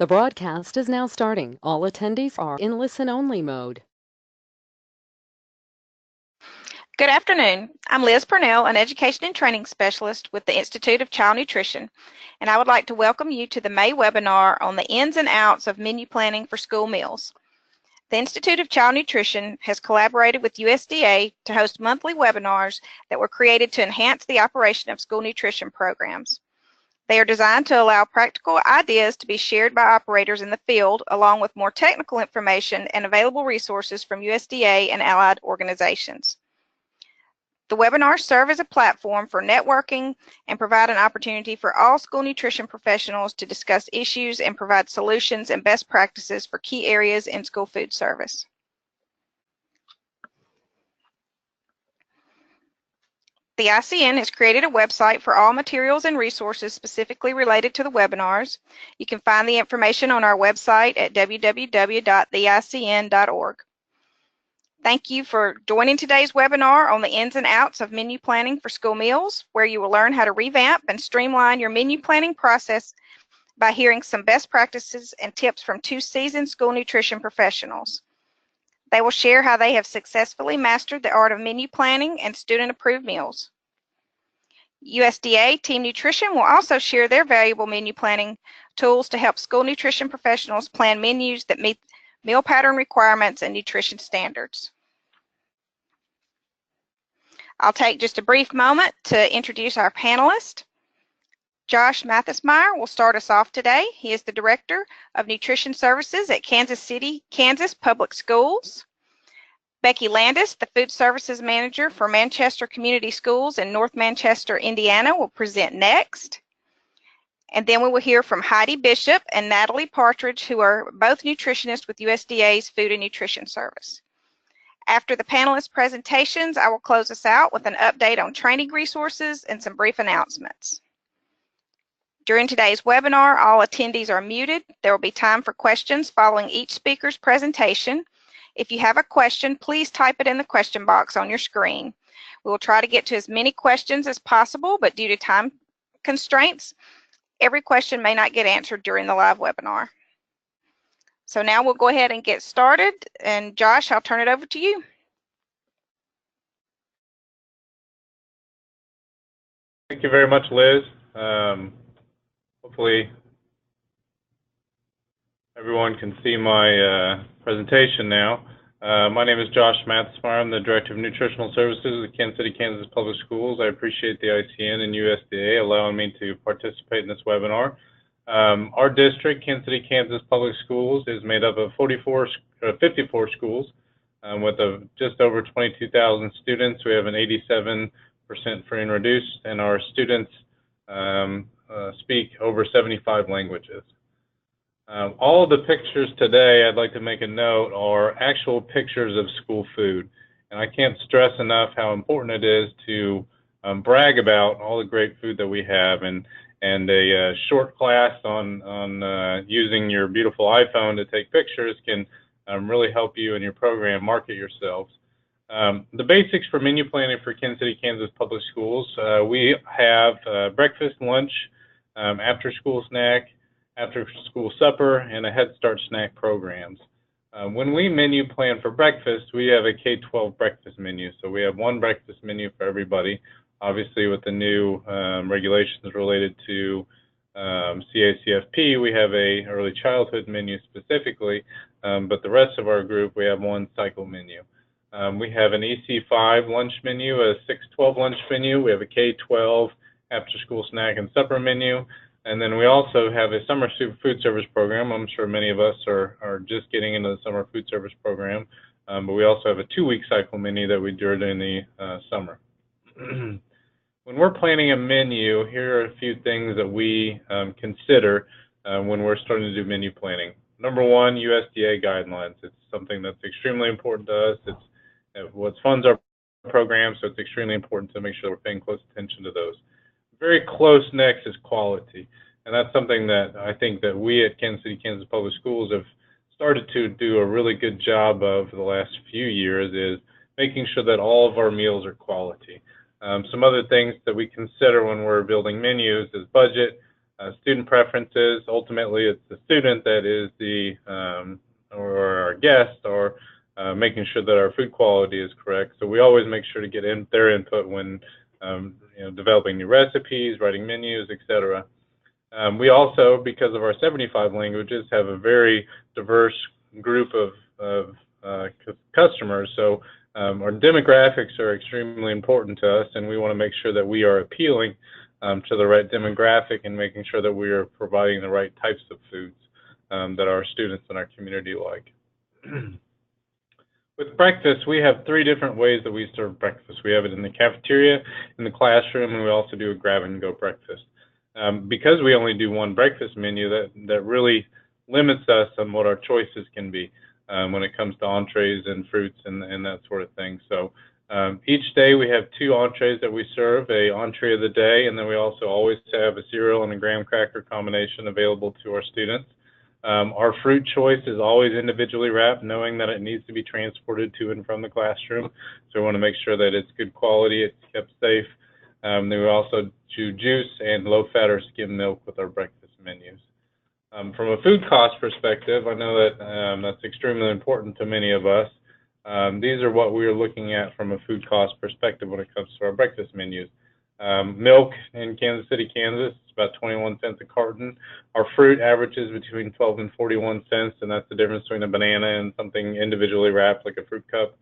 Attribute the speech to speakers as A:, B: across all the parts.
A: The broadcast is now starting. All attendees are in listen-only mode.
B: Good afternoon. I'm Liz Purnell, an Education and Training Specialist with the Institute of Child Nutrition, and I would like to welcome you to the May webinar on the ins and outs of menu planning for school meals. The Institute of Child Nutrition has collaborated with USDA to host monthly webinars that were created to enhance the operation of school nutrition programs. They are designed to allow practical ideas to be shared by operators in the field, along with more technical information and available resources from USDA and allied organizations. The webinars serve as a platform for networking and provide an opportunity for all school nutrition professionals to discuss issues and provide solutions and best practices for key areas in school food service. The ICN has created a website for all materials and resources specifically related to the webinars. You can find the information on our website at www.theicn.org. Thank you for joining today's webinar on the ins and outs of menu planning for school meals, where you will learn how to revamp and streamline your menu planning process by hearing some best practices and tips from two seasoned school nutrition professionals. They will share how they have successfully mastered the art of menu planning and student-approved meals. USDA Team Nutrition will also share their valuable menu planning tools to help school nutrition professionals plan menus that meet meal pattern requirements and nutrition standards. I'll take just a brief moment to introduce our panelist. Josh Mathis Meyer will start us off today. He is the Director of Nutrition Services at Kansas City, Kansas Public Schools. Becky Landis, the Food Services Manager for Manchester Community Schools in North Manchester, Indiana, will present next. And then we will hear from Heidi Bishop and Natalie Partridge, who are both nutritionists with USDA's Food and Nutrition Service. After the panelists' presentations, I will close us out with an update on training resources and some brief announcements. During today's webinar, all attendees are muted. There will be time for questions following each speaker's presentation. If you have a question, please type it in the question box on your screen. We will try to get to as many questions as possible, but due to time constraints, every question may not get answered during the live webinar. So now we'll go ahead and get started. And Josh, I'll turn it over to you.
C: Thank you very much, Liz. Hopefully everyone can see my presentation now. My name is Josh Mathis. I'm the Director of Nutritional Services at Kansas City, Kansas Public Schools. I appreciate the ICN and USDA allowing me to participate in this webinar. Our district, Kansas City, Kansas Public Schools, is made up of 54 schools with just over 22,000 students. We have an 87% free and reduced, and our students speak over 75 languages. All of the pictures today, I'd like to make a note, are actual pictures of school food. And I can't stress enough how important it is to brag about all the great food that we have. And a short class on using your beautiful iPhone to take pictures can really help you in your program market yourselves. The basics for menu planning for Kansas City, Kansas Public Schools, we have breakfast, lunch, after school snack, after school supper, and a Head Start snack programs. When we menu plan for breakfast, we have a K-12 breakfast menu. So we have one breakfast menu for everybody. Obviously, with the new regulations related to CACFP, we have a early childhood menu specifically, but the rest of our group, we have one cycle menu. We have an EC5 lunch menu, a 6-12 lunch menu. We have a K-12 after school snack and supper menu. And then we also have a summer food service program. I'm sure many of us are just getting into the summer food service program, but we also have a 2-week cycle menu that we do during the summer. When we're planning a menu, here are a few things that we consider when we're starting to do menu planning. Number one, USDA guidelines. It's something that's extremely important to us. It's what funds our program, so it's extremely important to make sure that we're paying close attention to those. Very close next is quality, and that's something that I think that we at Kansas City, Kansas Public Schools have started to do a really good job of the last few years, is making sure that all of our meals are quality. Some other things that we consider when we're building menus is budget. Student preferences, ultimately it's the student that is the, or our guest, or making sure that our food quality is correct. So we always make sure to get their input when developing new recipes, writing menus, etc. We also, because of our 75 languages, have a very diverse group of customers. So our demographics are extremely important to us, and we want to make sure that we are appealing to the right demographic and making sure that we are providing the right types of foods that our students and our community like. With breakfast, we have 3 different ways that we serve breakfast. We have it in the cafeteria, in the classroom, and we also do a grab-and-go breakfast. Because we only do one breakfast menu, that really limits us on what our choices can be when it comes to entrees and fruits and that sort of thing. So each day we have 2 entrees that we serve, a entree of the day, and then we also always have a cereal and a graham cracker combination available to our students. Our fruit choice is always individually wrapped, knowing that it needs to be transported to and from the classroom. So we want to make sure that it's good quality, it's kept safe. Then we also do juice and low-fat or skim milk with our breakfast menus. From a food cost perspective, I know that that's extremely important to many of us. These are what we are looking at from a food cost perspective when it comes to our breakfast menus. Milk in Kansas City, Kansas, is about 21 cents a carton. Our fruit averages between 12 and 41 cents, and that's the difference between a banana and something individually wrapped like a fruit cup.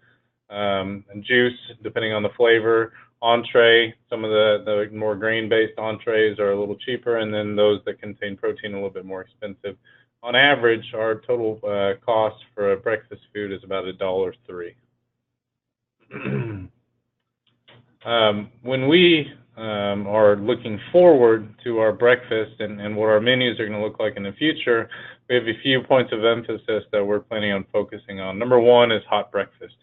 C: And juice, depending on the flavor. Entree, some of the more grain-based entrees are a little cheaper, and then those that contain protein a little bit more expensive. On average, our total cost for a breakfast food is about $1.03. When we are looking forward to our breakfast and what our menus are going to look like in the future, we have a few points of emphasis that we're planning on focusing on. Number 1 is hot breakfast.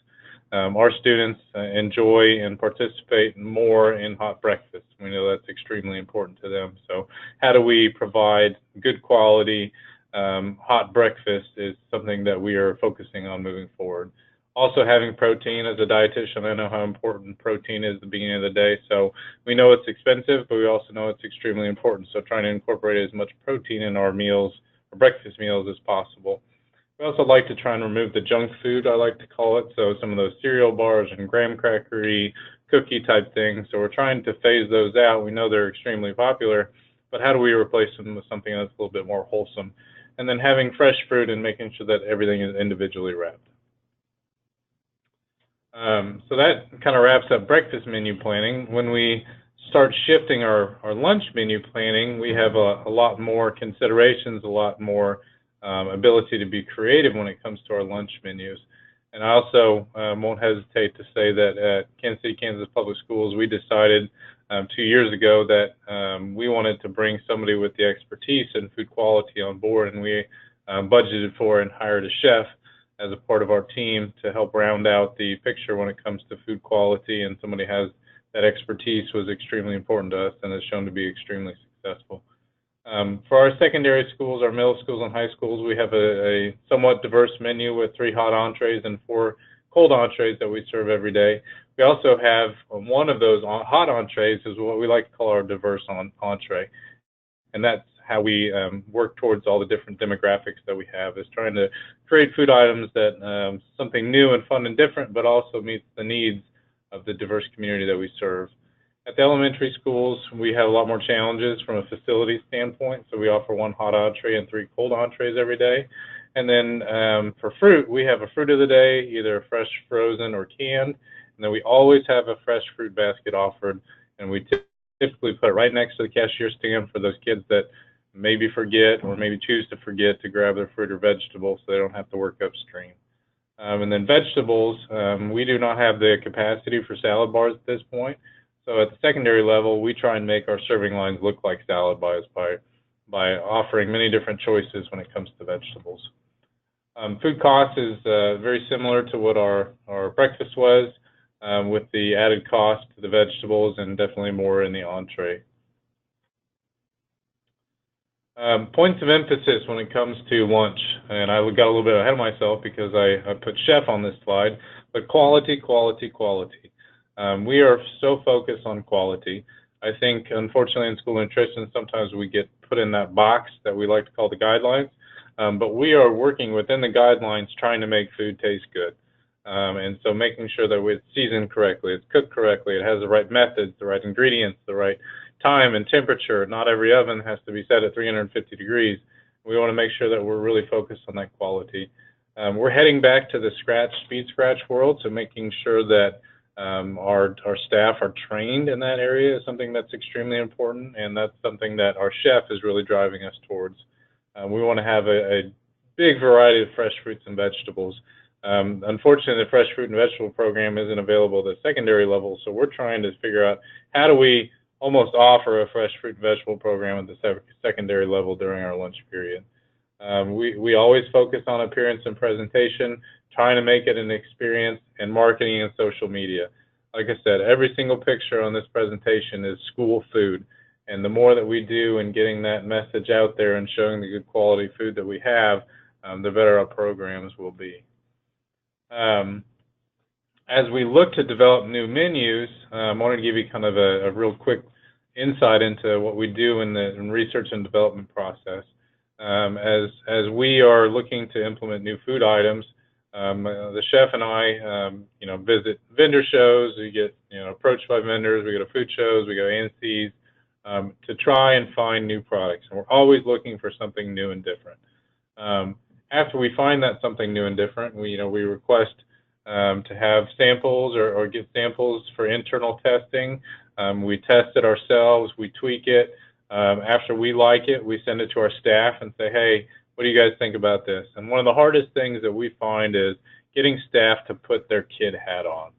C: Our students enjoy and participate more in hot breakfast. We know that's extremely important to them. So how do we provide good quality hot breakfast is something that we are focusing on moving forward. Also, having protein. As a dietitian, I know how important protein is at the beginning of the day. So we know it's expensive, but we also know it's extremely important. So trying to incorporate as much protein in our meals, our breakfast meals, as possible. We also like to try and remove the junk food, I like to call it. So some of those cereal bars and graham crackery, cookie type things. So we're trying to phase those out. We know they're extremely popular, but how do we replace them with something that's a little bit more wholesome? And then having fresh fruit and making sure that everything is individually wrapped. So that kind of wraps up breakfast menu planning. When we start shifting our lunch menu planning, we have a lot more considerations, a lot more ability to be creative when it comes to our lunch menus. And I also won't hesitate to say that at Kansas City, Kansas Public Schools, we decided 2 years ago that we wanted to bring somebody with the expertise in food quality on board, and we budgeted for and hired a chef as a part of our team to help round out the picture when it comes to food quality, and somebody has that expertise was extremely important to us and has shown to be extremely successful. For our secondary schools, our middle schools and high schools, we have a somewhat diverse menu with 3 hot entrees and 4 cold entrees that we serve every day. We also have one of those hot entrees is what we like to call our diverse entree, and that's how we work towards all the different demographics that we have, is trying to create food items that something new and fun and different, but also meets the needs of the diverse community that we serve. At the elementary schools, we have a lot more challenges from a facility standpoint, so we offer 1 hot entree and 3 cold entrees every day. And then for fruit, we have a fruit of the day, either fresh, frozen, or canned, and then we always have a fresh fruit basket offered, and we typically put it right next to the cashier stand for those kids that maybe forget or maybe choose to forget to grab their fruit or vegetables so they don't have to work upstream. And then vegetables, we do not have the capacity for salad bars at this point. So at the secondary level, we try and make our serving lines look like salad bars by offering many different choices when it comes to vegetables. Food cost is very similar to what our breakfast was, with the added cost to the vegetables and definitely more in the entree. Points of emphasis when it comes to lunch, and I got a little bit ahead of myself because I put chef on this slide, but quality, quality, quality. We are so focused on quality. I think, unfortunately, in school nutrition, sometimes we get put in that box that we like to call the guidelines, but we are working within the guidelines trying to make food taste good. And so making sure that it's seasoned correctly, it's cooked correctly, it has the right methods, the right ingredients, the right time and temperature. Not every oven has to be set at 350 degrees. We want to make sure that we're really focused on that quality. We're heading back to the speed scratch world, so making sure that our staff are trained in that area is something that's extremely important, and that's something that our chef is really driving us towards. We want to have a big variety of fresh fruits and vegetables. Unfortunately, the fresh fruit and vegetable program isn't available at the secondary level, so we're trying to figure out how do we almost offer a fresh fruit and vegetable program at the secondary level during our lunch period. We always focus on appearance and presentation, trying to make it an experience, and marketing and social media. Like I said, every single picture on this presentation is school food, and the more that we do in getting that message out there and showing the good quality food that we have, the better our programs will be. As we look to develop new menus, I wanted to give you kind of a real quick insight into what we do in the research and development process. As we are looking to implement new food items, the chef and I, visit vendor shows. We get, approached by vendors. We go to food shows. We go to ANCs to try and find new products. And we're always looking for something new and different. After we find that something new and different, we request to have samples or get samples for internal testing. We test it ourselves. We tweak it. After we like it, we send it to our staff and say, hey, what do you guys think about this? And one of the hardest things that we find is getting staff to put their kid hat on.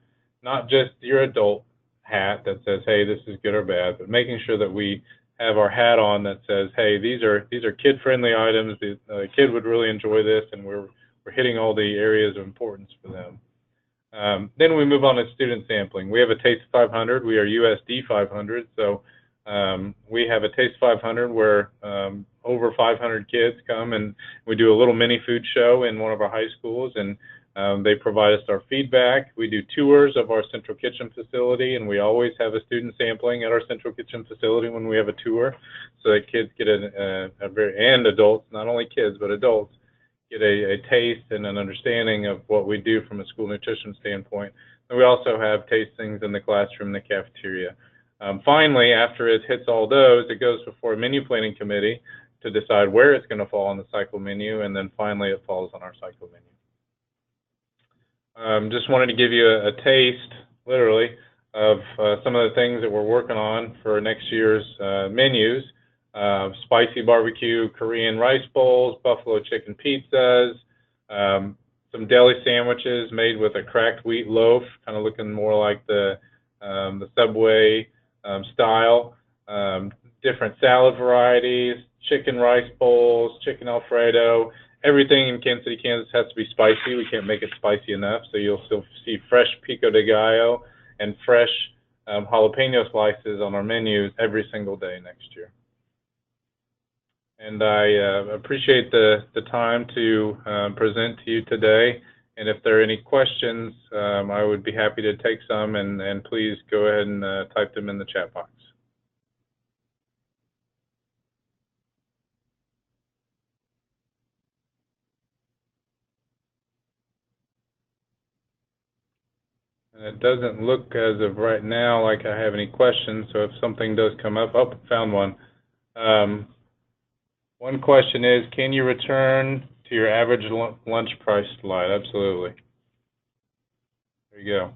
C: Not just your adult hat that says, hey, this is good or bad, but making sure that we have our hat on that says, hey, these are kid-friendly items. The kid would really enjoy this, and we're hitting all the areas of importance for them. Then we move on to student sampling. We have a Taste 500. We are USD 500, so we have a Taste 500 where over 500 kids come, and we do a little mini food show in one of our high schools, and they provide us our feedback. We do tours of our central kitchen facility, and we always have a student sampling at our central kitchen facility when we have a tour, so that kids get and adults, not only kids, but adults, get a taste and an understanding of what we do from a school nutrition standpoint. And we also have tastings in the classroom, the cafeteria. Finally, after it hits all those, it goes before a menu planning committee to decide where it's going to fall on the cycle menu, and then finally it falls on our cycle menu. Just wanted to give you a taste, literally, of some of the things that we're working on for next year's menus. Spicy barbecue Korean rice bowls, buffalo chicken pizzas, some deli sandwiches made with a cracked wheat loaf, kind of looking more like the Subway style, different salad varieties, chicken rice bowls, chicken Alfredo. Everything in Kansas City, Kansas has to be spicy. We can't make it spicy enough, so you'll still see fresh pico de gallo and fresh jalapeno slices on our menus every single day next year. And I appreciate the time to present to you today. And if there are any questions, I would be happy to take some, and please go ahead and type them in the chat box. And it doesn't look as of right now like I have any questions, so if something does come up, oh, found one. One question is, can you return to your average lunch price slide? Absolutely. There you go.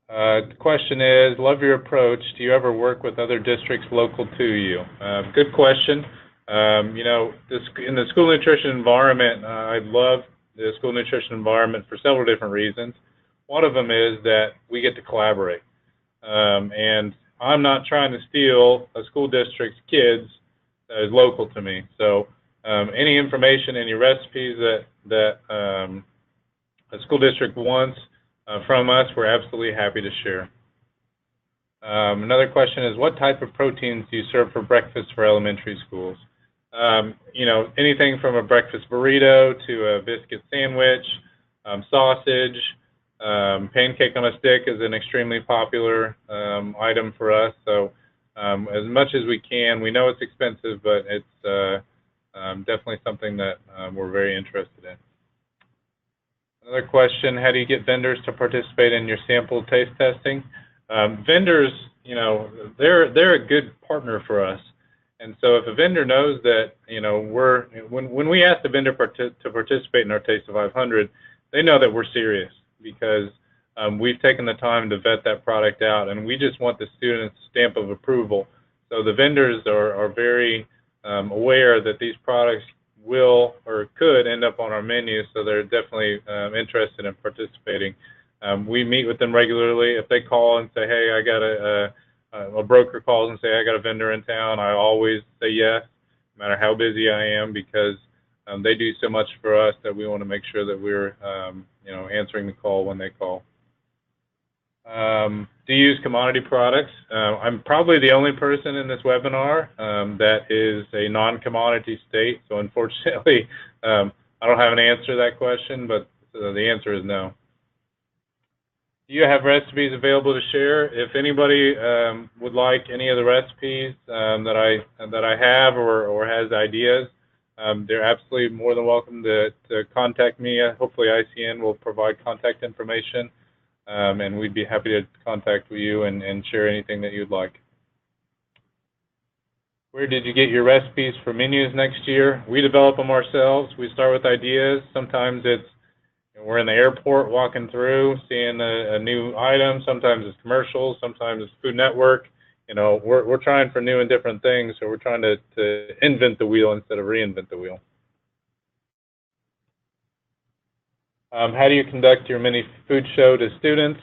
C: The question is, love your approach. Do you ever work with other districts local to you? Good question. In the school nutrition environment, I love the school nutrition environment for several different reasons. One of them is that we get to collaborate. And I'm not trying to steal a school district's kids that is local to me. So any information, any recipes that a school district wants from us, we're absolutely happy to share. Another question is, what type of proteins do you serve for breakfast for elementary schools? Anything from a breakfast burrito to a biscuit sandwich, sausage, Pancake on a stick is an extremely popular item for us. So as much as we can, we know it's expensive, but it's definitely something that we're very interested in. Another question, how do you get vendors to participate in your sample taste testing? Vendors, you know, they're a good partner for us. And so if a vendor knows that, you know, when we ask the vendor to participate in our Taste of 500, they know that we're serious because we've taken the time to vet that product out, and we just want the student's stamp of approval. So the vendors are very aware that these products will or could end up on our menu, so they're definitely interested in participating. We meet with them regularly. If they call and say, hey, I got a broker calls and say, I got a vendor in town, I always say yes, no matter how busy I am, because they do so much for us that we want to make sure that we're you know, answering the call when they call. Do you use commodity products? I'm probably the only person in this webinar that is a non-commodity state, so unfortunately I don't have an answer to that question, but the answer is no. Do you have recipes available to share? If anybody would like any of the recipes that I have or has ideas, they're absolutely more than welcome to contact me. Hopefully ICN will provide contact information, and we'd be happy to contact you and share anything that you'd like. Where did you get your recipes for menus next year? We develop them ourselves. We start with ideas. Sometimes it's we're in the airport walking through, seeing a new item. Sometimes it's commercials. Sometimes it's Food Network. You know, we're trying for new and different things, so we're trying to invent the wheel instead of reinvent the wheel. How do you conduct your mini food show to students?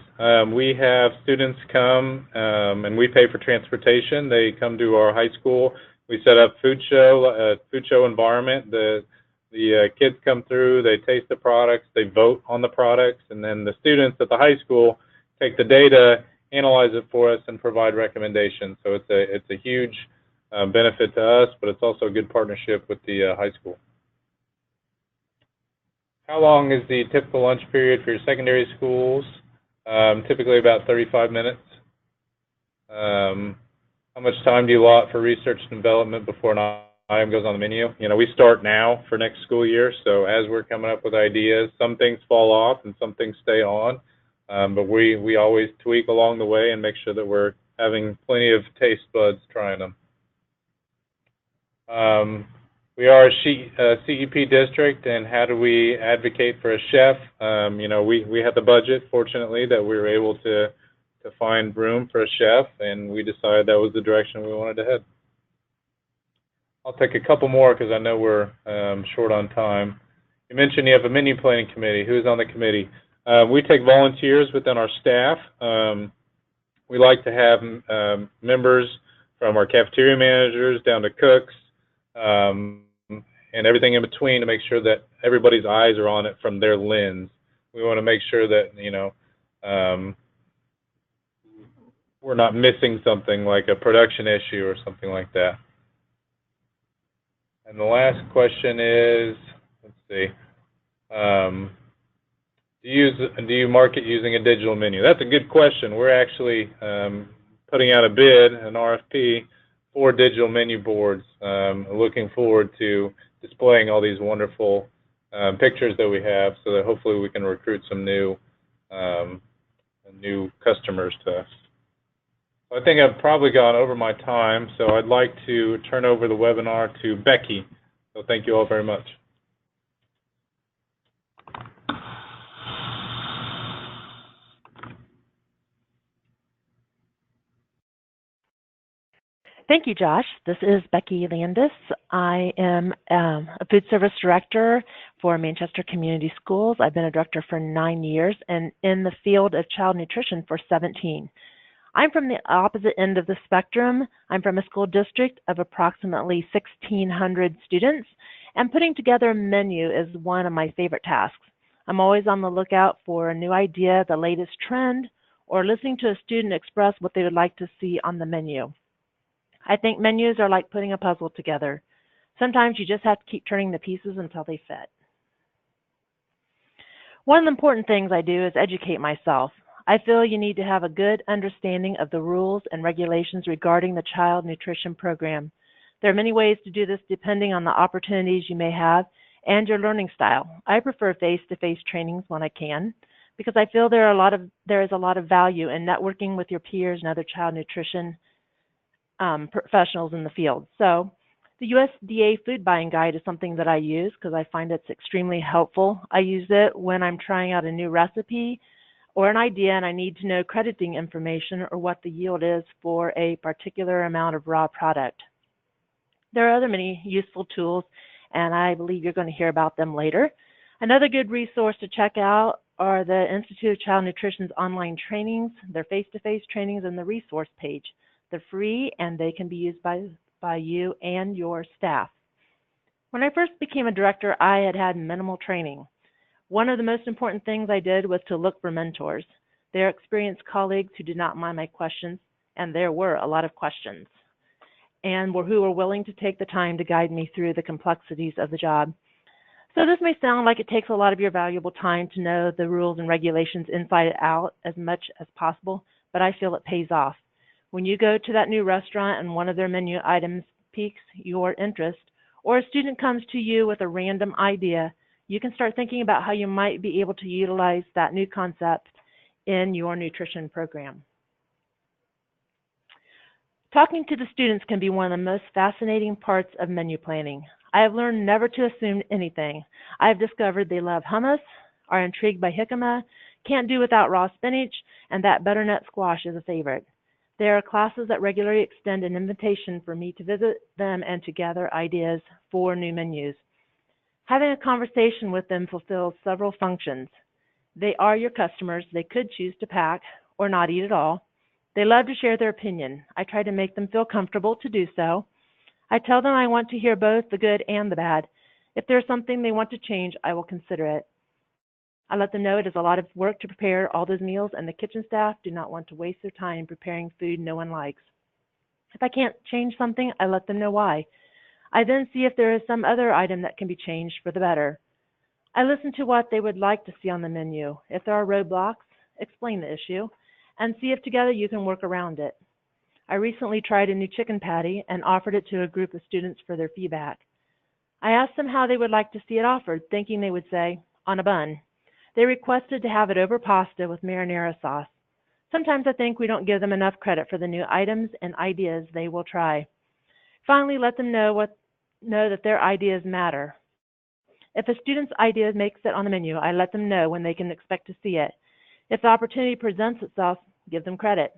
C: We have students come and we pay for transportation. They come to our high school. We set up food show environment. The kids come through, they taste the products, they vote on the products, and then the students at the high school take the data, analyze it for us, and provide recommendations. So it's a huge benefit to us, but it's also a good partnership with the high school. How long is the typical lunch period for your secondary schools? Typically about 35 minutes. How much time do you allot for research and development before an item goes on the menu? You know, we start now for next school year, so as we're coming up with ideas, some things fall off and some things stay on, but we always tweak along the way and make sure that we're having plenty of taste buds trying them. We are a CEP district, and how do we advocate for a chef? You know, we had the budget, fortunately, that we were able to find room for a chef, and we decided that was the direction we wanted to head. I'll take a couple more because I know we're short on time. You mentioned you have a menu planning committee. Who's on the committee? We take volunteers within our staff. We like to have members from our cafeteria managers down to cooks, and everything in between to make sure that everybody's eyes are on it from their lens. We want to make sure that, you know, we're not missing something like a production issue or something like that. And the last question is, let's see, do you market using a digital menu? That's a good question. We're actually putting out a bid, an RFP, for digital menu boards. Looking forward to displaying all these wonderful pictures that we have, so that hopefully we can recruit some new customers to us. I think I've probably gone over my time, so I'd like to turn over the webinar to Becky. So thank you all very much.
D: Thank you, Josh. This is Becky Landis. I am a food service director for Manchester Community Schools. I've been a director for 9 years and in the field of child nutrition for 17. I'm from the opposite end of the spectrum. I'm from a school district of approximately 1,600 students, and putting together a menu is one of my favorite tasks. I'm always on the lookout for a new idea, the latest trend, or listening to a student express what they would like to see on the menu. I think menus are like putting a puzzle together. Sometimes you just have to keep turning the pieces until they fit. One of the important things I do is educate myself. I feel you need to have a good understanding of the rules and regulations regarding the child nutrition program. There are many ways to do this depending on the opportunities you may have and your learning style. I prefer face-to-face trainings when I can because I feel there is a lot of value in networking with your peers and other child nutrition professionals in the field. So the USDA food buying guide is something that I use because I find it's extremely helpful. I use it when I'm trying out a new recipe or an idea and I need to know crediting information or what the yield is for a particular amount of raw product. There are other many useful tools, and I believe you're going to hear about them later. Another good resource to check out are the Institute of Child Nutrition's online trainings, their face-to-face trainings, and the resource page. They're free, and they can be used by you and your staff. When I first became a director, I had minimal training. One of the most important things I did was to look for mentors. They're experienced colleagues who did not mind my questions, and there were a lot of questions, and who were willing to take the time to guide me through the complexities of the job. So this may sound like it takes a lot of your valuable time to know the rules and regulations inside and out as much as possible, but I feel it pays off. When you go to that new restaurant and one of their menu items piques your interest, or a student comes to you with a random idea, you can start thinking about how you might be able to utilize that new concept in your nutrition program. Talking to the students can be one of the most fascinating parts of menu planning. I have learned never to assume anything. I have discovered they love hummus, are intrigued by jicama, can't do without raw spinach, and that butternut squash is a favorite. There are classes that regularly extend an invitation for me to visit them and to gather ideas for new menus. Having a conversation with them fulfills several functions. They are your customers. They could choose to pack or not eat at all. They love to share their opinion. I try to make them feel comfortable to do so. I tell them I want to hear both the good and the bad. If there's something they want to change, I will consider it. I let them know it is a lot of work to prepare all those meals, and the kitchen staff do not want to waste their time preparing food no one likes. If I can't change something, I let them know why. I then see if there is some other item that can be changed for the better. I listen to what they would like to see on the menu. If there are roadblocks, explain the issue, and see if together you can work around it. I recently tried a new chicken patty and offered it to a group of students for their feedback. I asked them how they would like to see it offered, thinking they would say, on a bun. They requested to have it over pasta with marinara sauce. Sometimes I think we don't give them enough credit for the new items and ideas they will try. Finally, let them know that their ideas matter. If a student's idea makes it on the menu, I let them know when they can expect to see it. If the opportunity presents itself, give them credit.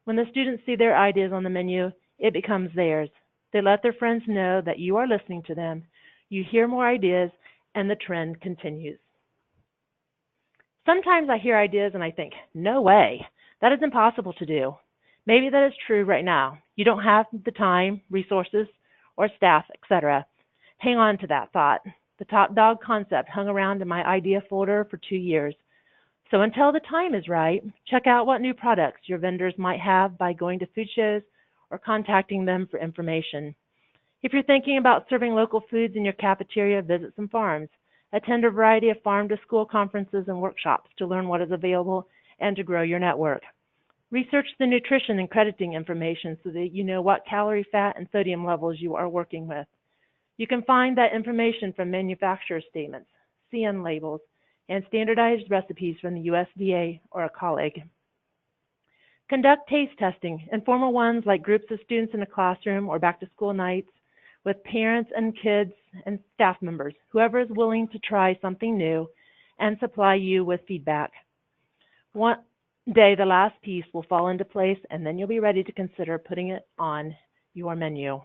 D: When the students see their ideas on the menu, it becomes theirs. They let their friends know that you are listening to them. You hear more ideas, and the trend continues. Sometimes I hear ideas and I think, no way, that is impossible to do. Maybe that is true right now. You don't have the time, resources, or staff, etc. Hang on to that thought. The top dog concept hung around in my idea folder for 2 years. So until the time is right, check out what new products your vendors might have by going to food shows or contacting them for information. If you're thinking about serving local foods in your cafeteria, visit some farms. Attend a variety of farm-to-school conferences and workshops to learn what is available and to grow your network. Research the nutrition and crediting information so that you know what calorie, fat, and sodium levels you are working with. You can find that information from manufacturer statements, CN labels, and standardized recipes from the USDA or a colleague. Conduct taste testing, informal ones like groups of students in a classroom or back-to-school nights with parents and kids and staff members, whoever is willing to try something new and supply you with feedback. One day, the last piece will fall into place, and then you'll be ready to consider putting it on your menu.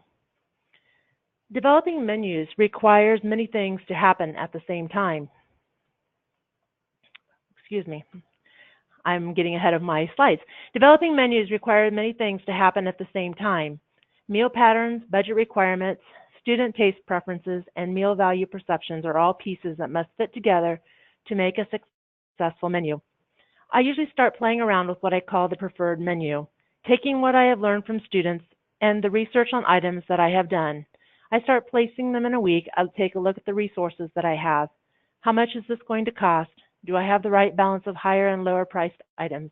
D: Developing menus requires many things to happen at the same time. Excuse me. I'm getting ahead of my slides. Developing menus requires many things to happen at the same time. Meal patterns, budget requirements, student taste preferences, and meal value perceptions are all pieces that must fit together to make a successful menu. I usually start playing around with what I call the preferred menu, taking what I have learned from students and the research on items that I have done. I start placing them in a week. I'll take a look at the resources that I have. How much is this going to cost? Do I have the right balance of higher and lower priced items?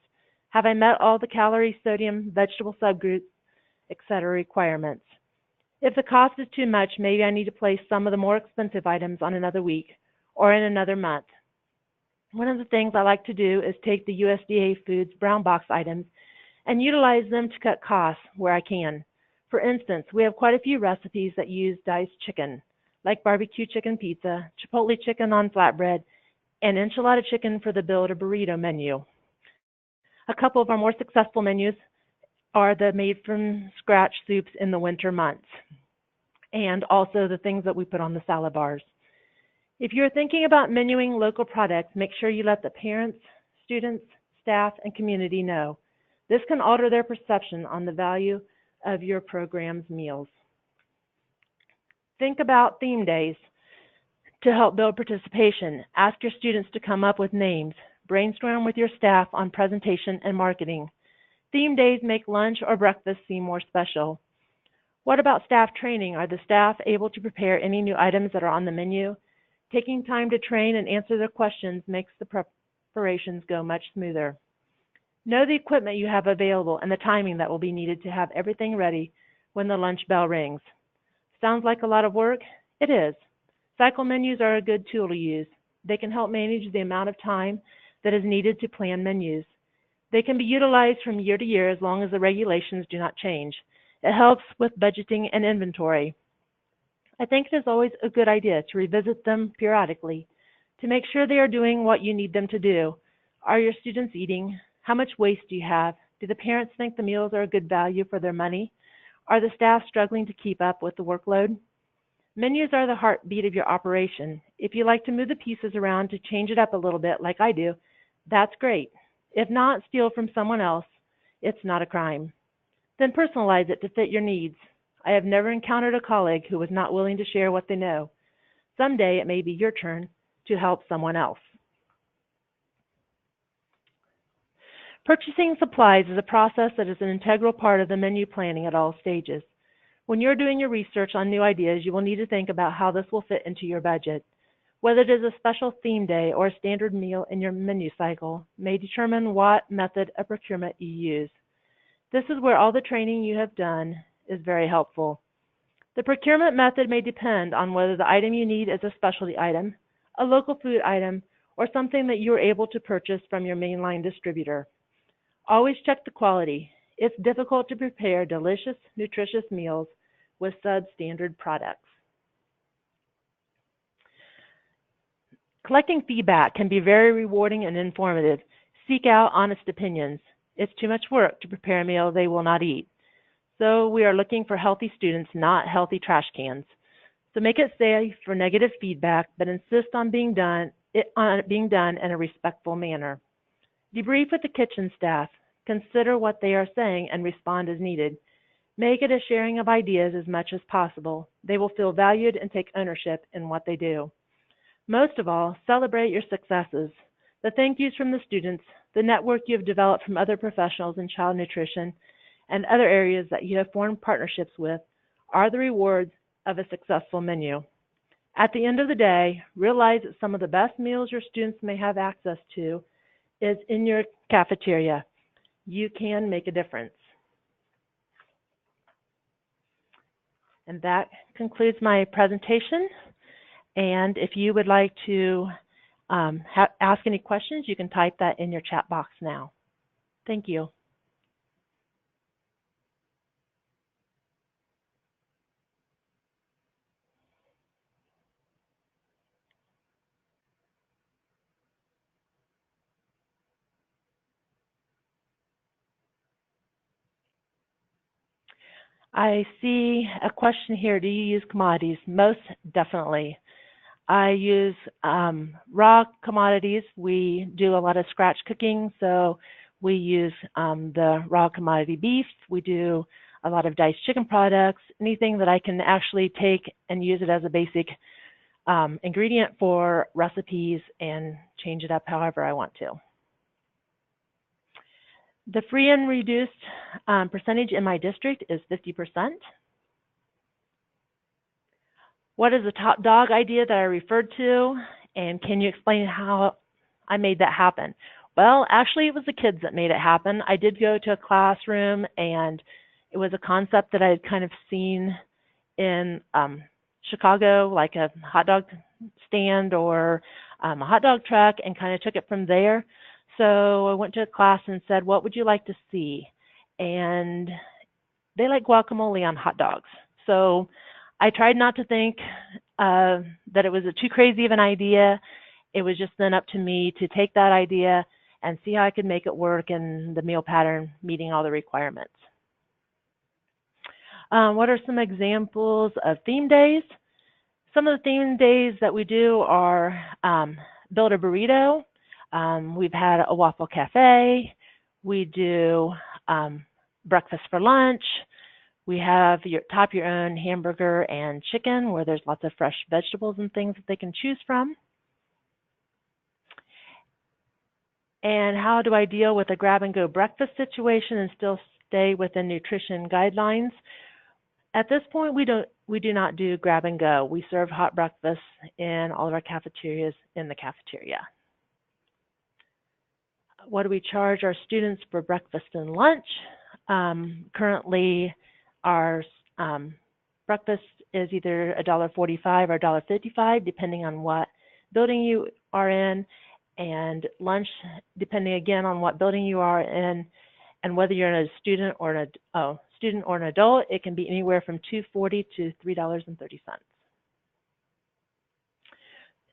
D: Have I met all the calorie, sodium, vegetable subgroups, etc. requirements? If the cost is too much, maybe I need to place some of the more expensive items on another week or in another month. One of the things I like to do is take the USDA Foods brown box items and utilize them to cut costs where I can. For instance, we have quite a few recipes that use diced chicken, like barbecue chicken pizza, chipotle chicken on flatbread, and enchilada chicken for the build a burrito menu. A couple of our more successful menus are the made from scratch soups in the winter months, and also the things that we put on the salad bars. If you're thinking about menuing local products, make sure you let the parents, students, staff, and community know. This can alter their perception on the value of your program's meals. Think about theme days to help build participation. Ask your students to come up with names. Brainstorm with your staff on presentation and marketing. Theme days make lunch or breakfast seem more special. What about staff training? Are the staff able to prepare any new items that are on the menu? Taking time to train and answer their questions makes the preparations go much smoother. Know the equipment you have available and the timing that will be needed to have everything ready when the lunch bell rings. Sounds like a lot of work? It is. Cycle menus are a good tool to use. They can help manage the amount of time that is needed to plan menus. They can be utilized from year to year as long as the regulations do not change. It helps with budgeting and inventory. I think it is always a good idea to revisit them periodically to make sure they are doing what you need them to do. Are your students eating? How much waste do you have? Do the parents think the meals are a good value for their money? Are the staff struggling to keep up with the workload? Menus are the heartbeat of your operation. If you like to move the pieces around to change it up a little bit like I do, that's great. If not, steal from someone else. It's not a crime. Then personalize it to fit your needs. I have never encountered a colleague who was not willing to share what they know. Someday it may be your turn to help someone else. Purchasing supplies is a process that is an integral part of the menu planning at all stages. When you're doing your research on new ideas, you will need to think about how this will fit into your budget. Whether it is a special theme day or a standard meal in your menu cycle may determine what method of procurement you use. This is where all the training you have done is very helpful. The procurement method may depend on whether the item you need is a specialty item, a local food item, or something that you are able to purchase from your mainline distributor. Always check the quality. It's difficult to prepare delicious, nutritious meals with substandard products. Collecting feedback can be very rewarding and informative. Seek out honest opinions. It's too much work to prepare a meal they will not eat. So we are looking for healthy students, not healthy trash cans. So make it safe for negative feedback, but insist on being done in a respectful manner. Debrief with the kitchen staff. Consider what they are saying and respond as needed. Make it a sharing of ideas as much as possible. They will feel valued and take ownership in what they do. Most of all, celebrate your successes. The thank yous from the students, the network you have developed from other professionals in child nutrition, and other areas that you have formed partnerships with are the rewards of a successful menu. At the end of the day, realize that some of the best meals your students may have access to is in your cafeteria. You can make a difference. And that concludes my presentation. And if you would like to ask any questions, you can type that in your chat box now. Thank you. I see a question here. Do you use commodities? Most definitely. I use raw commodities. We do a lot of scratch cooking, so we use the raw commodity beef. We do a lot of diced chicken products, anything that I can actually take and use it as a basic ingredient for recipes and change it up however I want to. The free and reduced percentage in my district is 50%. What is the top dog idea that I referred to? And can you explain how I made that happen. Well, actually, it was the kids that made it happen. I did go to a classroom, and it was a concept that I had kind of seen in Chicago, like a hot dog stand or a hot dog truck, and kind of took it from there. So I went to a class and said, what would you like to see? And they like guacamole on hot dogs. So I tried not to think that it was too crazy of an idea. It was just then up to me to take that idea and see how I could make it work in the meal pattern, meeting all the requirements. What are some examples of theme days? Some of the theme days that we do are build a burrito. We've had a waffle cafe. We do breakfast for lunch. We have top your own hamburger and chicken, where there's lots of fresh vegetables and things that they can choose from. And how do I deal with a grab-and-go breakfast situation and still stay within nutrition guidelines? At this point, we do not do grab-and-go. We serve hot breakfast in all of our cafeterias in the cafeteria. What do we charge our students for breakfast and lunch? Currently, our breakfast is either $1.45 or $1.55, depending on what building you are in, and lunch, depending again on what building you are in, and whether you're a student or an adult, it can be anywhere from $2.40 to $3.30.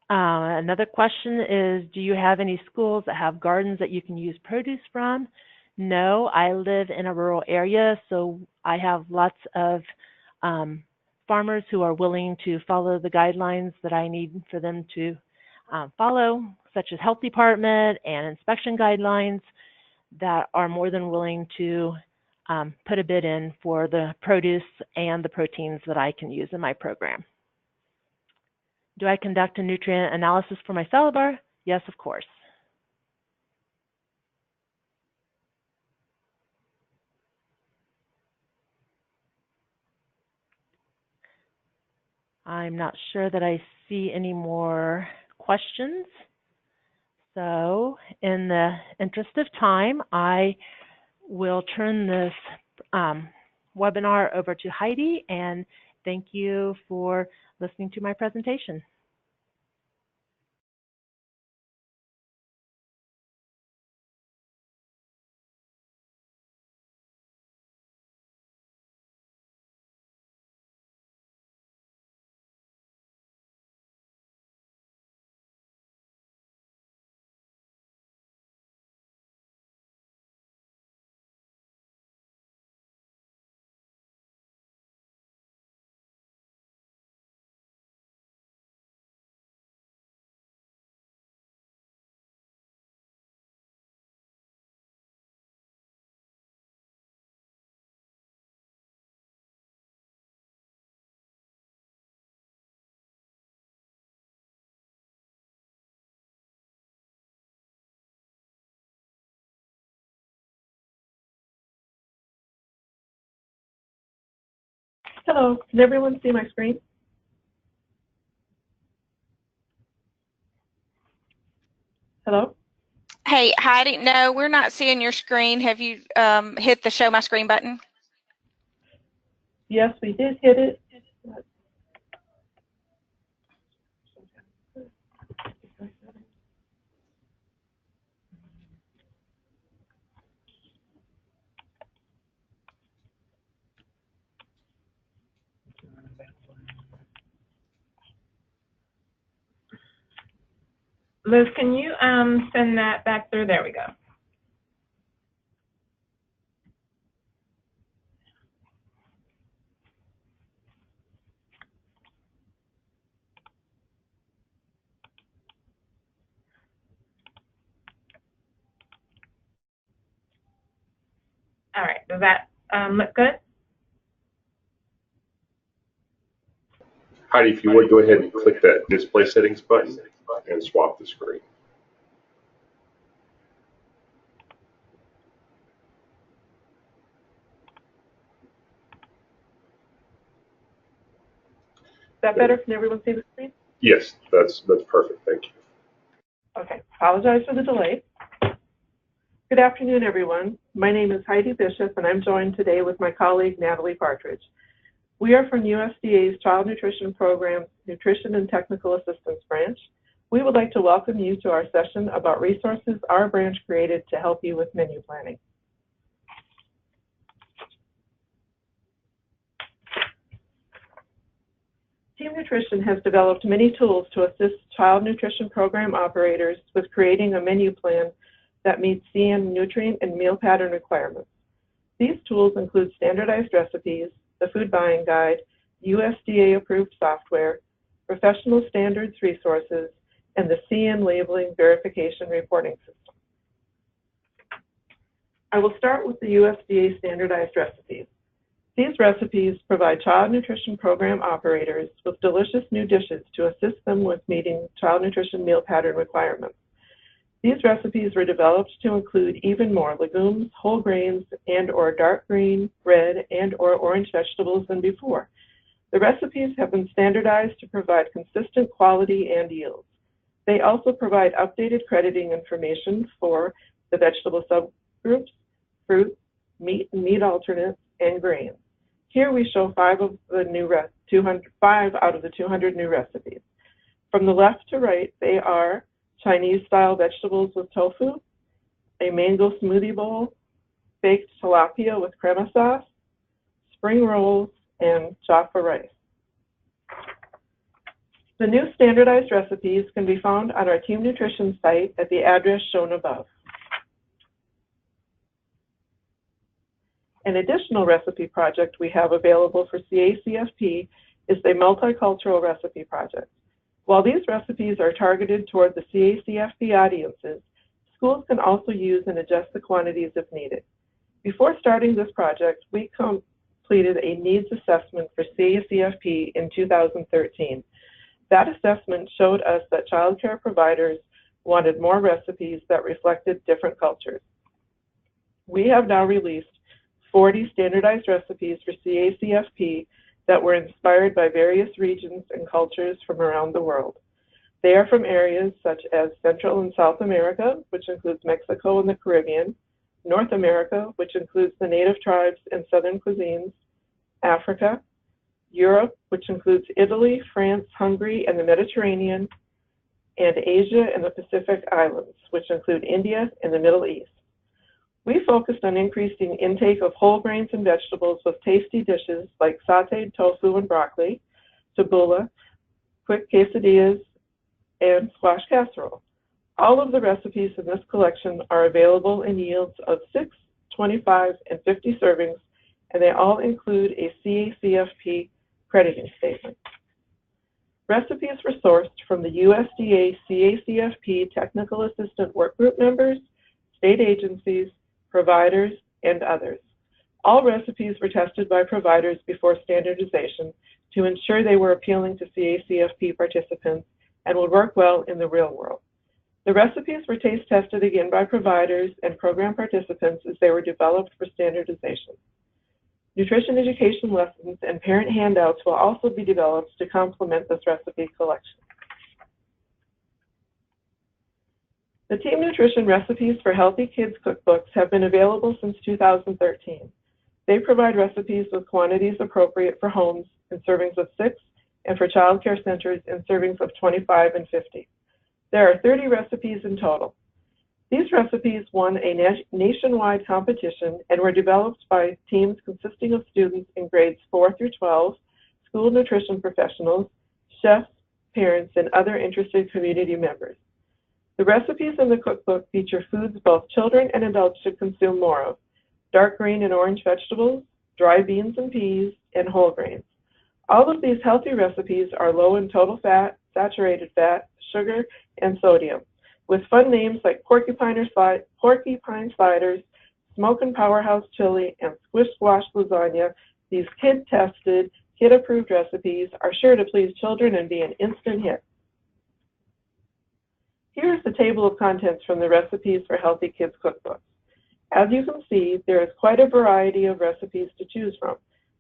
D: Another question is, do you have any schools that have gardens that you can use produce from? No, I live in a rural area, so I have lots of farmers who are willing to follow the guidelines that I need for them to follow, such as health department and inspection guidelines, that are more than willing to put a bid in for the produce and the proteins that I can use in my program. Do I conduct a nutrient analysis for my salad bar? Yes, of course. I'm not sure that I see any more questions. So in the interest of time, I will turn this webinar over to Heidi, and thank you for listening to my presentation.
E: Hello, can everyone see my screen? Hello?
B: Hey, Heidi, no, we're not seeing your screen. Have you hit the show my screen button?
E: Yes, we did hit it. Liz, can you send that back through? There we go. All right, does that look good?
F: Heidi, if you would, go ahead and click that display settings button and swap the screen.
E: Is that better? Can everyone see the screen?
F: Yes, that's perfect. Thank you.
G: Okay, apologize for the delay. Good afternoon, everyone. My name is Heidi Bishop, and I'm joined today with my colleague, Natalie Partridge. We are from USDA's Child Nutrition Program's Nutrition and Technical Assistance Branch. We would like to welcome you to our session about resources our branch created to help you with menu planning. Team Nutrition has developed many tools to assist child nutrition program operators with creating a menu plan that meets CN nutrient and meal pattern requirements. These tools include standardized recipes, the food buying guide, USDA-approved software, professional standards resources, and the CN labeling verification reporting system. I will start with the USDA standardized recipes. These recipes provide child nutrition program operators with delicious new dishes to assist them with meeting child nutrition meal pattern requirements. These recipes were developed to include even more legumes, whole grains, and/or dark green, red, and/or orange vegetables than before. The recipes have been standardized to provide consistent quality and yields. They also provide updated crediting information for the vegetable subgroups, fruits, meat and meat alternates, and grains. Here we show 5 out of the 200 new recipes. From the left to right, they are Chinese-style vegetables with tofu, a mango smoothie bowl, baked tilapia with crema sauce, spring rolls, and jaffa rice. The new standardized recipes can be found on our Team Nutrition site at the address shown above. An additional recipe project we have available for CACFP is the Multicultural Recipe Project. While these recipes are targeted toward the CACFP audiences, schools can also use and adjust the quantities if needed. Before starting this project, we completed a needs assessment for CACFP in 2013. That assessment showed us that child care providers wanted more recipes that reflected different cultures. We have now released 40 standardized recipes for CACFP that were inspired by various regions and cultures from around the world. They are from areas such as Central and South America, which includes Mexico and the Caribbean, North America, which includes the native tribes and southern cuisines, Africa, Europe, which includes Italy, France, Hungary, and the Mediterranean, and Asia and the Pacific Islands, which include India and the Middle East. We focused on increasing intake of whole grains and vegetables with tasty dishes like sauteed tofu and broccoli, tabbouleh, quick quesadillas, and squash casserole. All of the recipes in this collection are available in yields of 6, 25, and 50 servings, and they all include a CACFP crediting statement. Recipes were sourced from the USDA CACFP Technical Assistant Workgroup members, state agencies, providers, and others. All recipes were tested by providers before standardization to ensure they were appealing to CACFP participants and would work well in the real world. The recipes were taste tested again by providers and program participants as they were developed for standardization. Nutrition education lessons and parent handouts will also be developed to complement this recipe collection. The Team Nutrition Recipes for Healthy Kids cookbooks have been available since 2013. They provide recipes with quantities appropriate for homes in servings of 6 and for child care centers in servings of 25 and 50. There are 30 recipes in total. These recipes won a nationwide competition and were developed by teams consisting of students in grades 4 through 12, school nutrition professionals, chefs, parents, and other interested community members. The recipes in the cookbook feature foods both children and adults should consume more of: dark green and orange vegetables, dry beans and peas, and whole grains. All of these healthy recipes are low in total fat, saturated fat, sugar, and sodium, with fun names like porcupine sliders, smokin' powerhouse chili, and squish squash lasagna. These kid-tested, kid-approved recipes are sure to please children and be an instant hit. Here is the table of contents from the Recipes for Healthy Kids cookbook. As you can see, there is quite a variety of recipes to choose from.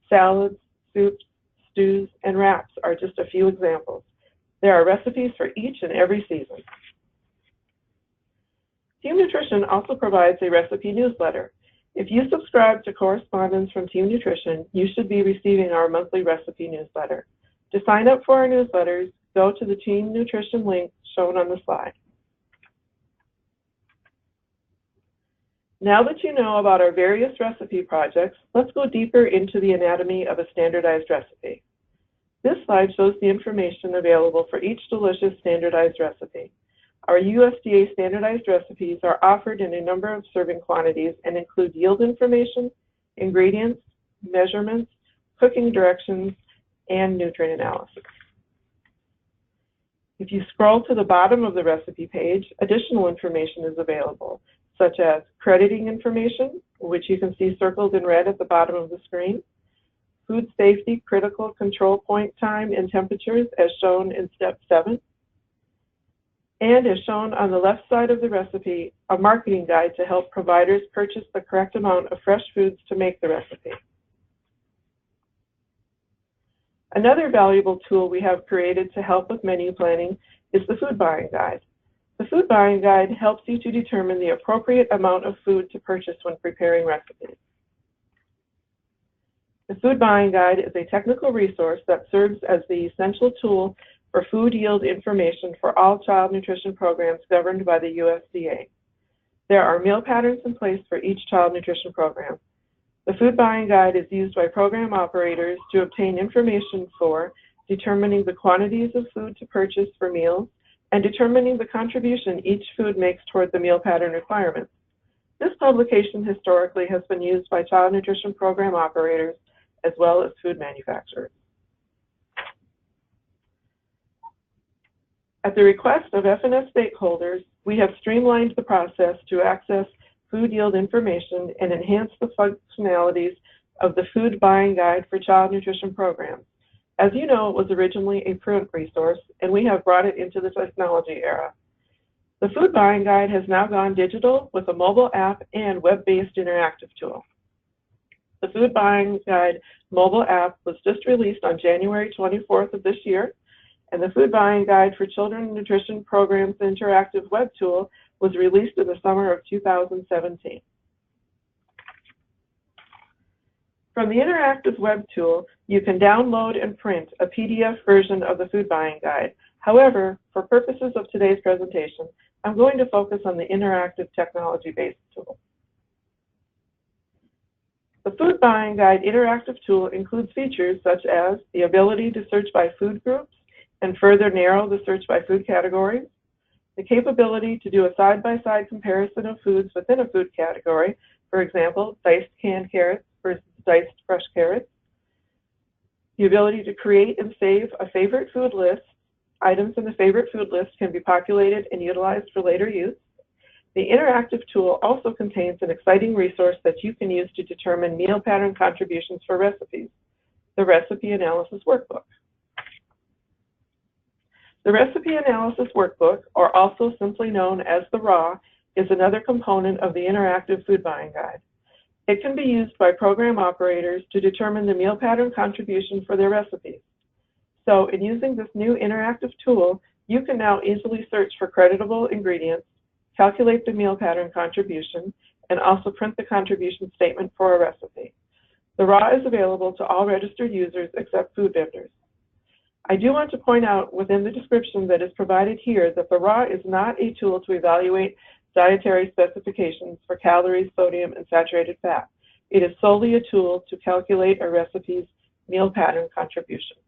G: Salads, soups, stews, and wraps are just a few examples. There are recipes for each and every season. Team Nutrition also provides a recipe newsletter. If you subscribe to correspondence from Team Nutrition, you should be receiving our monthly recipe newsletter. To sign up for our newsletters, go to the Team Nutrition link shown on the slide. Now that you know about our various recipe projects, let's go deeper into the anatomy of a standardized recipe. This slide shows the information available for each delicious standardized recipe. Our USDA standardized recipes are offered in a number of serving quantities and include yield information, ingredients, measurements, cooking directions, and nutrient analysis. If you scroll to the bottom of the recipe page, additional information is available, such as crediting information, which you can see circled in red at the bottom of the screen, food safety critical control point time and temperatures as shown in step 7, and as shown on the left side of the recipe, a marketing guide to help providers purchase the correct amount of fresh foods to make the recipe. Another valuable tool we have created to help with menu planning is the food buying guide. The food buying guide helps you to determine the appropriate amount of food to purchase when preparing recipes. The food buying guide is a technical resource that serves as the essential tool for food yield information for all child nutrition programs governed by the USDA. There are meal patterns in place for each child nutrition program. The food buying guide is used by program operators to obtain information for determining the quantities of food to purchase for meals and determining the contribution each food makes toward the meal pattern requirements. This publication historically has been used by child nutrition program operators as well as food manufacturers. At the request of FNS stakeholders, we have streamlined the process to access food yield information and enhance the functionalities of the food buying guide for child nutrition programs. As you know, it was originally a print resource, and we have brought it into the technology era. The food buying guide has now gone digital with a mobile app and web-based interactive tool. The food buying guide mobile app was just released on January 24th of this year, and the food buying guide for children nutrition programs interactive web tool was released in the summer of 2017. From the interactive web tool, you can download and print a PDF version of the food buying guide. However, for purposes of today's presentation, I'm going to focus on the interactive technology-based tool. The food buying guide interactive tool includes features such as the ability to search by food groups and further narrow the search by food categories, the capability to do a side-by-side comparison of foods within a food category, for example, diced canned carrots versus diced fresh carrots, the ability to create and save a favorite food list. Items in the favorite food list can be populated and utilized for later use. The interactive tool also contains an exciting resource that you can use to determine meal pattern contributions for recipes, the Recipe Analysis Workbook. The Recipe Analysis Workbook, or also simply known as the RAW, is another component of the interactive food buying guide. It can be used by program operators to determine the meal pattern contribution for their recipes. So in using this new interactive tool, you can now easily search for creditable ingredients, calculate the meal pattern contribution, and also print the contribution statement for a recipe. The RAW is available to all registered users except food vendors. I do want to point out within the description that is provided here that the RAW is not a tool to evaluate dietary specifications for calories, sodium, and saturated fat. It is solely a tool to calculate a recipe's meal pattern contribution.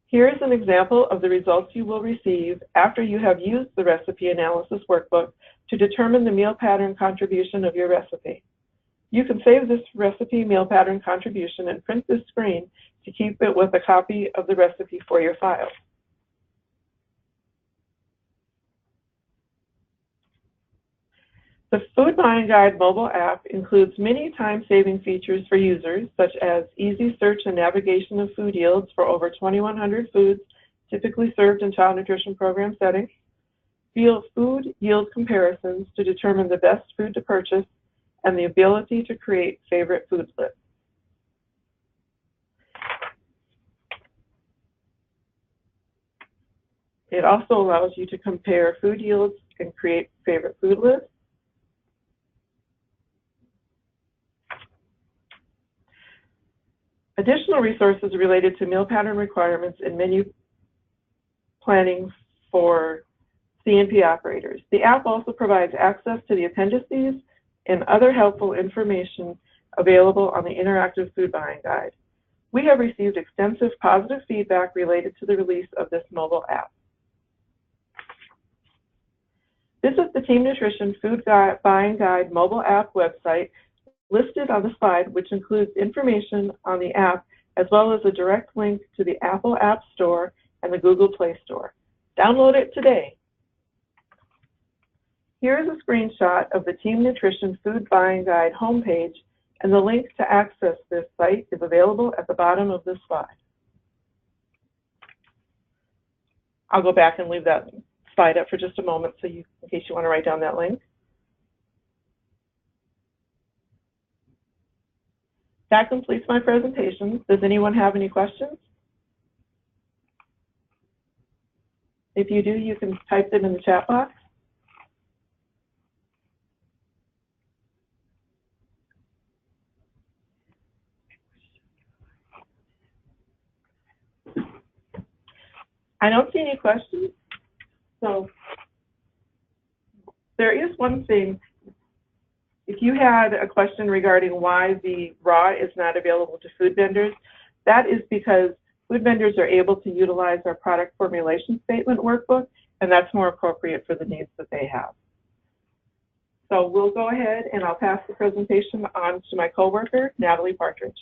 G: Here is an example of the results you will receive after you have used the Recipe Analysis Workbook to determine the meal pattern contribution of your recipe. You can save this recipe meal pattern contribution and print this screen to keep it with a copy of the recipe for your file. The Food Buying Guide mobile app includes many time-saving features for users, such as easy search and navigation of food yields for over 2,100 foods typically served in child nutrition program settings, food yield comparisons to determine the best food to purchase, and the ability to create favorite food lists. It also allows you to compare food yields and create favorite food lists. Additional resources related to meal pattern requirements and menu planning for C&P operators. The app also provides access to the appendices and other helpful information available on the interactive food buying guide. We have received extensive positive feedback related to the release of this mobile app. This is the Team Nutrition Food Buying Guide mobile app website listed on the slide, which includes information on the app as well as a direct link to the Apple App Store and the Google Play Store. Download it today. Here is a screenshot of the Team Nutrition Food Buying Guide homepage, and the link to access this site is available at the bottom of this slide. I'll go back and leave that slide up for just a moment so in case you want to write down that link. That completes my presentation. Does anyone have any questions? If you do, you can type them in the chat box. I don't see any questions. So there is one thing. If you had a question regarding why the raw is not available to food vendors, that is because food vendors are able to utilize our product formulation statement workbook, and that's more appropriate for the needs that they have. So we'll go ahead and I'll pass the presentation on to my coworker, Natalie Partridge.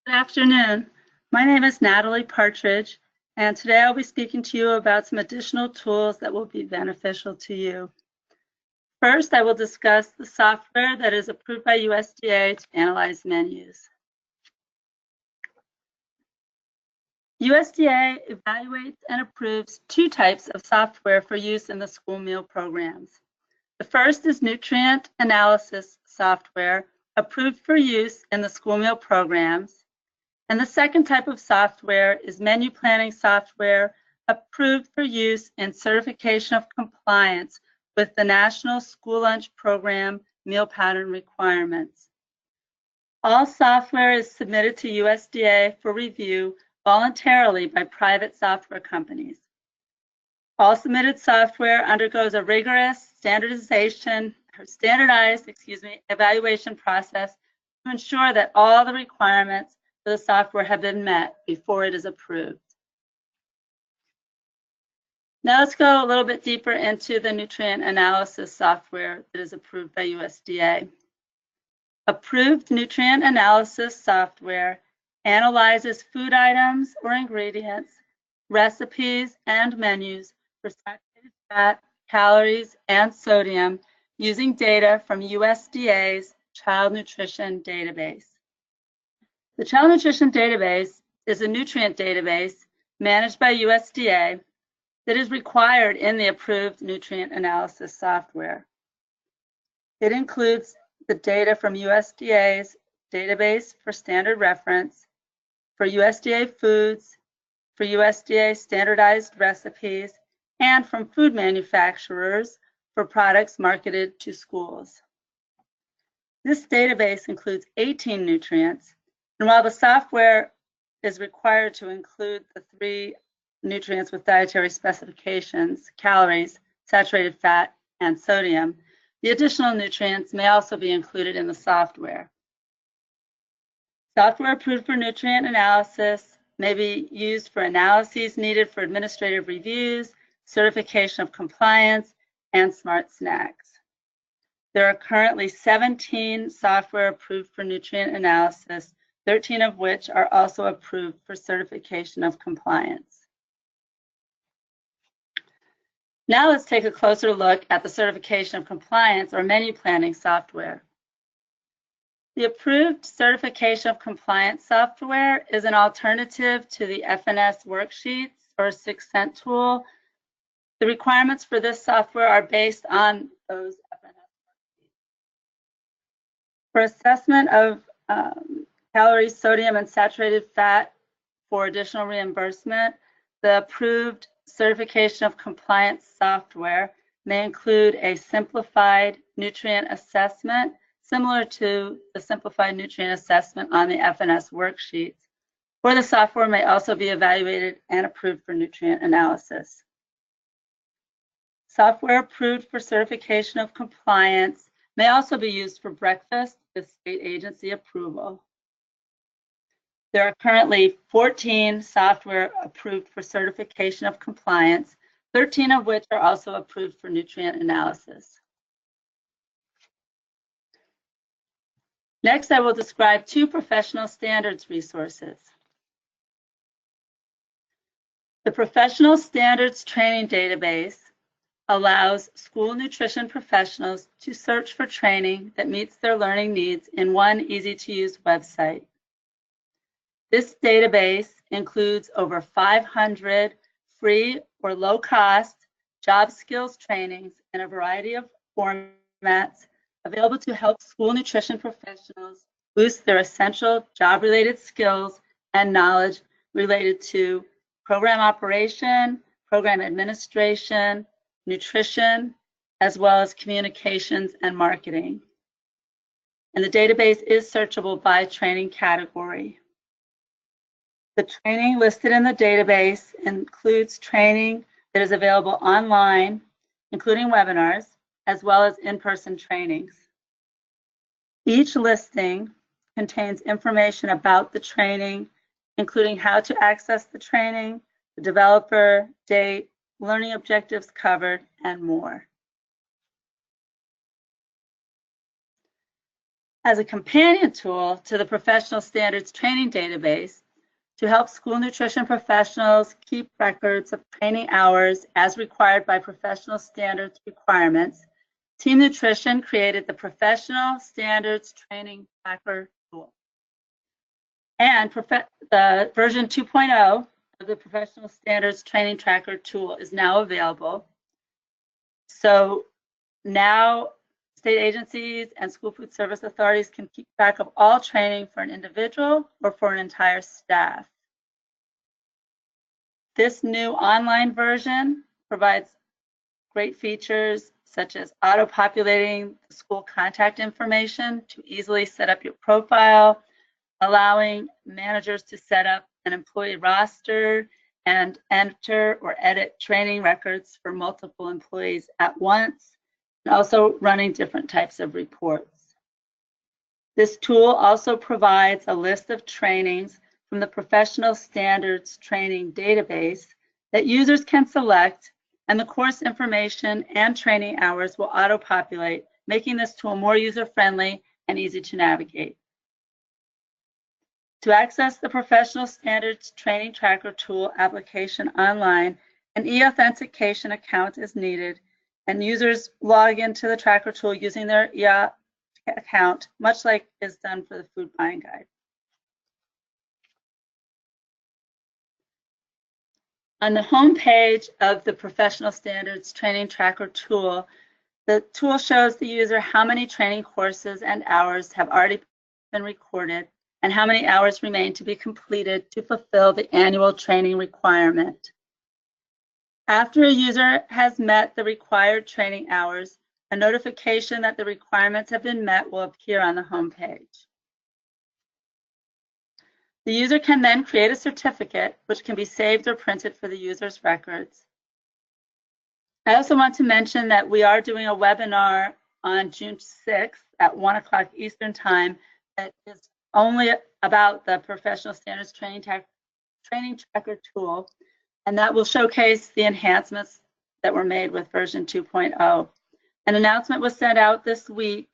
H: Good afternoon. My name is Natalie Partridge, and today I'll be speaking to you about some additional tools that will be beneficial to you. First, I will discuss the software that is approved by USDA to analyze menus. USDA evaluates and approves two types of software for use in the school meal programs. The first is nutrient analysis software approved for use in the school meal programs. And the second type of software is menu planning software approved for use in certification of compliance with the National School Lunch Program meal pattern requirements. All software is submitted to USDA for review voluntarily by private software companies. All submitted software undergoes a rigorous standardized evaluation process to ensure that all the requirements for the software have been met before it is approved. Now let's go a little bit deeper into the nutrient analysis software that is approved by USDA. Approved nutrient analysis software analyzes food items or ingredients, recipes, and menus for saturated fat, calories, and sodium using data from USDA's Child Nutrition Database. The Child Nutrition Database is a nutrient database managed by USDA that is required in the approved nutrient analysis software. It includes the data from USDA's database for standard reference, for USDA foods, for USDA standardized recipes, and from food manufacturers for products marketed to schools. This database includes 18 nutrients, and while the software is required to include the 3 nutrients with dietary specifications, calories, saturated fat, and sodium, the additional nutrients may also be included in the software. Software approved for nutrient analysis may be used for analyses needed for administrative reviews, certification of compliance, and smart snacks. There are currently 17 software approved for nutrient analysis, 13 of which are also approved for certification of compliance. Now let's take a closer look at the certification of compliance or menu planning software. The approved certification of compliance software is an alternative to the FNS worksheets or 6 Cent tool The requirements for this software are based on those FNS worksheets. For assessment of calories, sodium, and saturated fat for additional reimbursement, the approved certification of compliance software may include a simplified nutrient assessment, similar to the simplified nutrient assessment on the FNS worksheets, or the software may also be evaluated and approved for nutrient analysis. Software approved for certification of compliance may also be used for breakfast with state agency approval. There are currently 14 software approved for certification of compliance, 13 of which are also approved for nutrient analysis. Next, I will describe 2 professional standards resources. The Professional Standards Training Database allows school nutrition professionals to search for training that meets their learning needs in one easy-to-use website. This database includes over 500 free or low-cost job skills trainings in a variety of formats available to help school nutrition professionals boost their essential job-related skills and knowledge related to program operation, program administration, nutrition, as well as communications and marketing. And the database is searchable by training category. The training listed in the database includes training that is available online, including webinars, as well as in-person trainings. Each listing contains information about the training, including how to access the training, the developer, date, learning objectives covered, and more. As a companion tool to the Professional Standards Training Database, to help school nutrition professionals keep records of training hours as required by professional standards requirements, Team Nutrition created the Professional Standards Training Tracker tool. And the version 2.0 of the Professional Standards Training Tracker tool is now available. So now state agencies and school food service authorities can keep track of all training for an individual or for an entire staff. This new online version provides great features such as auto-populating the school contact information to easily set up your profile, allowing managers to set up an employee roster and enter or edit training records for multiple employees at once, and also running different types of reports. This tool also provides a list of trainings from the Professional Standards Training Database that users can select, and the course information and training hours will auto-populate, making this tool more user-friendly and easy to navigate. To access the Professional Standards Training Tracker tool application online, an e-authentication account is needed, and users log into the tracker tool using their account, much like is done for the food buying guide. On the home page of the Professional Standards Training Tracker tool, the tool shows the user how many training courses and hours have already been recorded and how many hours remain to be completed to fulfill the annual training requirement. After a user has met the required training hours, a notification that the requirements have been met will appear on the home page. The user can then create a certificate, which can be saved or printed for the user's records. I also want to mention that we are doing a webinar on June 6th at 1 o'clock Eastern Time that is only about the Professional Standards Training Tracker tool, and that will showcase the enhancements that were made with version 2.0. An announcement was sent out this week,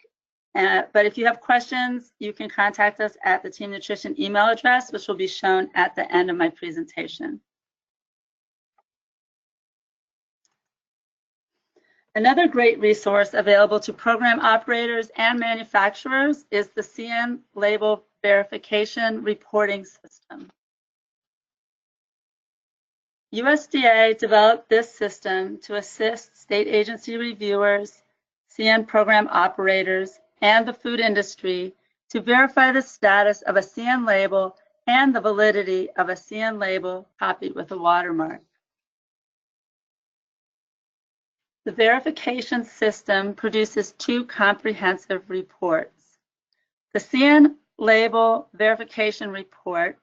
H: but if you have questions, you can contact us at the Team Nutrition email address, which will be shown at the end of my presentation. Another great resource available to program operators and manufacturers is the CN Label Verification Reporting System. USDA developed this system to assist state agency reviewers, CN program operators, and the food industry to verify the status of a CN label and the validity of a CN label copied with a watermark. The verification system produces two comprehensive reports. The CN label verification report,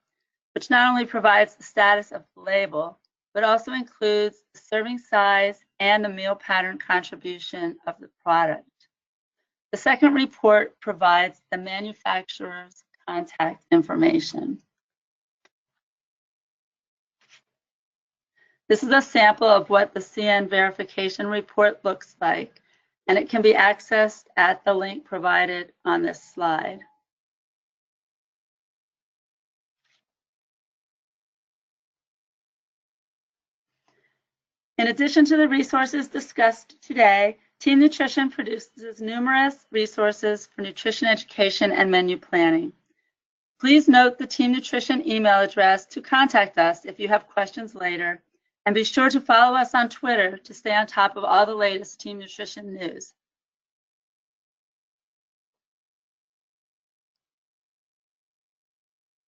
H: which not only provides the status of the label, but also includes the serving size and the meal pattern contribution of the product. The second report provides the manufacturer's contact information. This is a sample of what the CN verification report looks like, and it can be accessed at the link provided on this slide. In addition to the resources discussed today, Team Nutrition produces numerous resources for nutrition education and menu planning. Please note the Team Nutrition email address to contact us if you have questions later, and be sure to follow us on Twitter to stay on top of all the latest Team Nutrition news.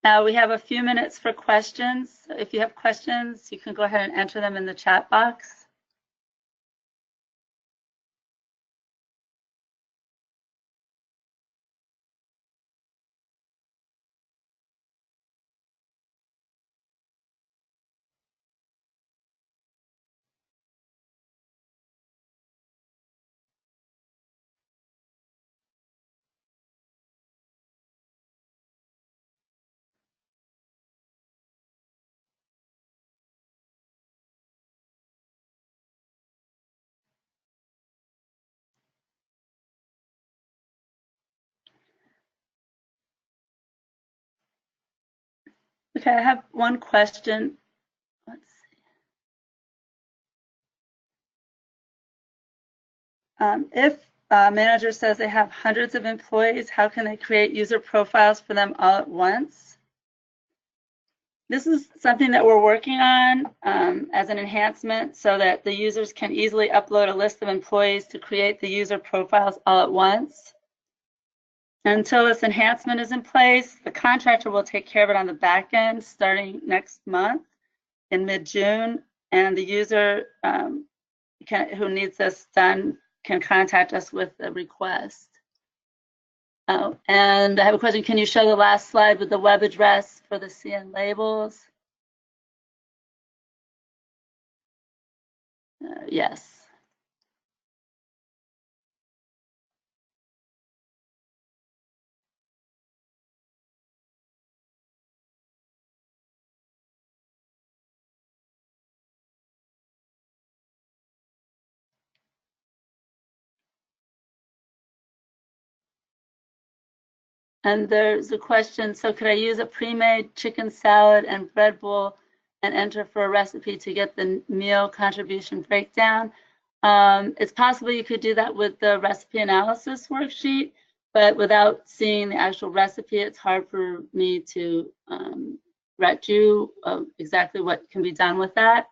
H: Now we have a few minutes for questions. If you have questions, you can go ahead and enter them in the chat box. Okay, I have one question. Let's see. If a manager says they have hundreds of employees, how can they create user profiles for them all at once? This is something that we're working on as an enhancement so that the users can easily upload a list of employees to create the user profiles all at once. Until this enhancement is in place, the contractor will take care of it on the back end starting next month in mid-June, and the user who needs this done can contact us with a request. Oh, and I have a question. Can you show the last slide with the web address for the CN labels? Yes. And there's a question, so could I use a pre-made chicken salad and bread bowl and enter for a recipe to get the meal contribution breakdown? It's possible you could do that with the recipe analysis worksheet, but without seeing the actual recipe, it's hard for me to direct you exactly what can be done with that.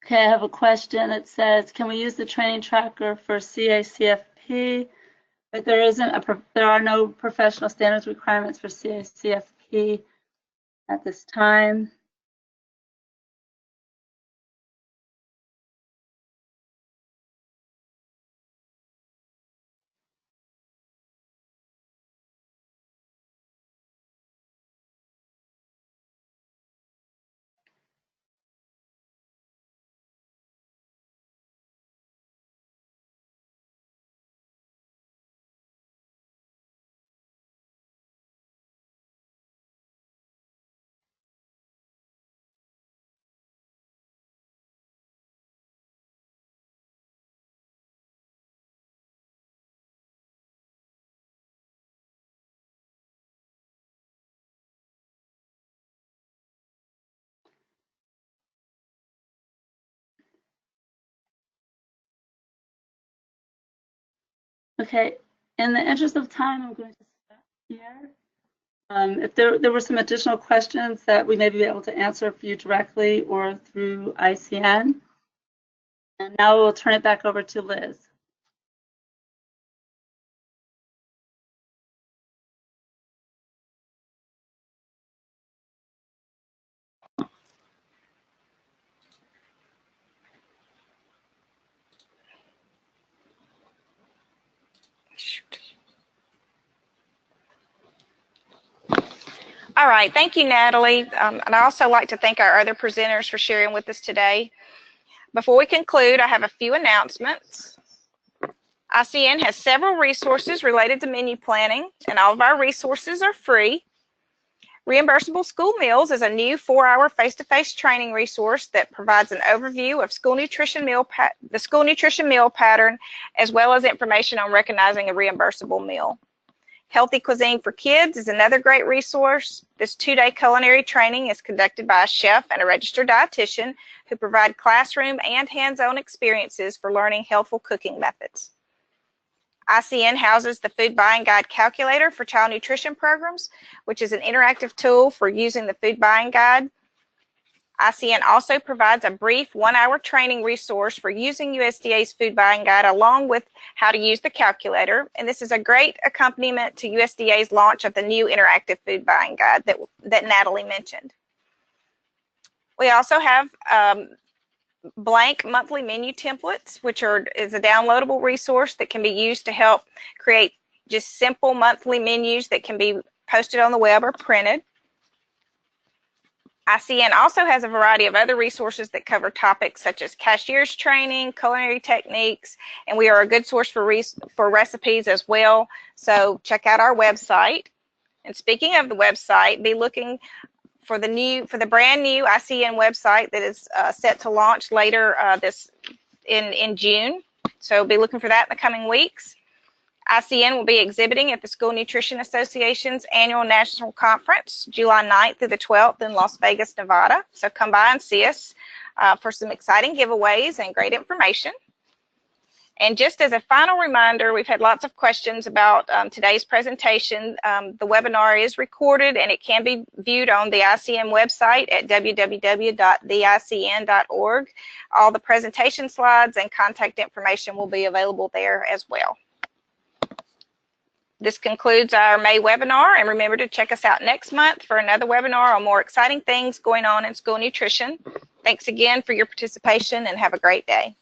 H: Okay, I have a question that says, can we use the training tracker for CACFP? But there are no professional standards requirements for CACFP at this time. Okay, in the interest of time, I'm going to stop here. If there were some additional questions that we may be able to answer for you directly or through ICN. And now we'll turn it back over to Liz.
B: All right, thank you, Natalie. And I also like to thank our other presenters for sharing with us today. Before we conclude, I have a few announcements. ICN has several resources related to menu planning, and all of our resources are free. Reimbursable School Meals is a new 4-hour face-to-face training resource that provides an overview of the school nutrition meal pattern, as well as information on recognizing a reimbursable meal. Healthy Cuisine for Kids is another great resource. This 2-day culinary training is conducted by a chef and a registered dietitian who provide classroom and hands-on experiences for learning healthful cooking methods. ICN houses the Food Buying Guide Calculator for child nutrition programs, which is an interactive tool for using the Food Buying Guide. ICN also provides a brief 1-hour training resource for using USDA's Food Buying Guide along with how to use the calculator. And this is a great accompaniment to USDA's launch of the new interactive Food Buying Guide that Natalie mentioned. We also have blank monthly menu templates, which is a downloadable resource that can be used to help create just simple monthly menus that can be posted on the web or printed. ICN also has a variety of other resources that cover topics such as cashier's training, culinary techniques, and we are a good source for recipes as well. So check out our website. And speaking of the website, be looking for the brand new ICN website that is set to launch later in June. So be looking for that in the coming weeks. ICN will be exhibiting at the School Nutrition Association's annual national conference, July 9th through the 12th in Las Vegas, Nevada. So come by and see us for some exciting giveaways and great information. And just as a final reminder, we've had lots of questions about today's presentation. The webinar is recorded and it can be viewed on the ICN website at www.theicn.org. All the presentation slides and contact information will be available there as well. This concludes our May webinar, and remember to check us out next month for another webinar on more exciting things going on in school nutrition. Thanks again for your participation and have a great day.